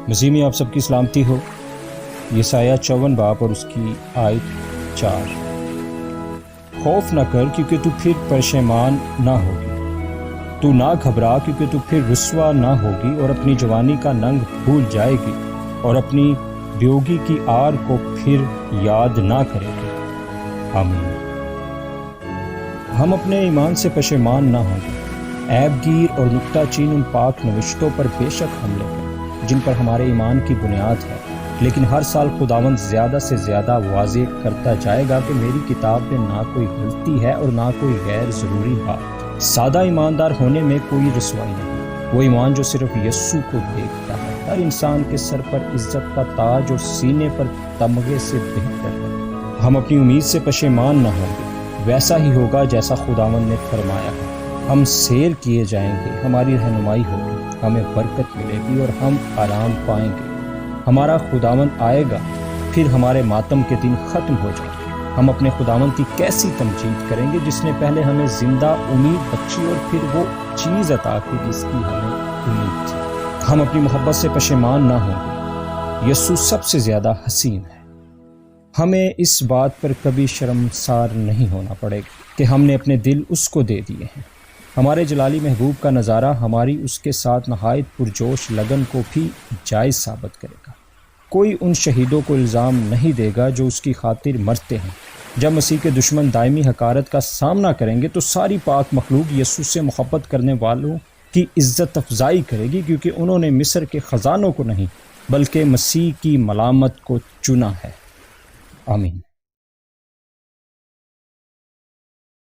مسیح میں آپ سب کی سلامتی ہو۔ یسایہ 54 باب اور اس کی آیت 4۔ خوف نہ کر کیونکہ تو پھر پشیمان نہ ہوگی، تو نہ گھبرا کیونکہ تو پھر رسوا نہ ہوگی، اور اپنی جوانی کا ننگ بھول جائے گی اور اپنی بیوگی کی آر کو پھر یاد نہ کرے گی۔ آمین۔ ہم اپنے ایمان سے پشیمان نہ ہوں گے۔ عیب گیر اور نکتہ چین ان پاک نوشتوں پر بے شک حملے کریں جن پر ہمارے ایمان کی بنیاد ہے، لیکن ہر سال خداوند زیادہ سے زیادہ واضح کرتا جائے گا کہ میری کتاب میں نہ کوئی غلطی ہے اور نہ کوئی غیر ضروری بات۔ سادہ ایماندار ہونے میں کوئی رسوائی نہیں، وہ ایمان جو صرف یسوع کو دیکھتا ہے۔ ہر انسان کے سر پر عزت کا تاج اور سینے پر تمغے سے بہتر ہے۔ ہم اپنی امید سے پشیمان نہ ہوں گے، ویسا ہی ہوگا جیسا خداوند نے فرمایا ہے۔ ہم سیر کیے جائیں گے، ہماری رہنمائی ہوگی، ہمیں برکت ملے گی اور ہم آرام پائیں گے۔ ہمارا خداوند آئے گا، پھر ہمارے ماتم کے دن ختم ہو جائیں گے۔ ہم اپنے خداوند کی کیسی تمجید کریں گے جس نے پہلے ہمیں زندہ امید بخشی اور پھر وہ چیز عطا کی جس کی ہمیں امید تھی۔ ہم اپنی محبت سے پشیمان نہ ہوں گے۔ یسوع سب سے زیادہ حسین ہے۔ ہمیں اس بات پر کبھی شرمسار نہیں ہونا پڑے گا کہ ہم نے اپنے دل اس کو دے دیے ہیں۔ ہمارے جلالی محبوب کا نظارہ ہماری اس کے ساتھ نہایت پرجوش لگن کو بھی جائز ثابت کرے گا۔ کوئی ان شہیدوں کو الزام نہیں دے گا جو اس کی خاطر مرتے ہیں۔ جب مسیح کے دشمن دائمی حقارت کا سامنا کریں گے تو ساری پاک مخلوق یسوع سے محبت کرنے والوں کی عزت افزائی کرے گی، کیونکہ انہوں نے مصر کے خزانوں کو نہیں بلکہ مسیح کی ملامت کو چنا ہے۔ آمین۔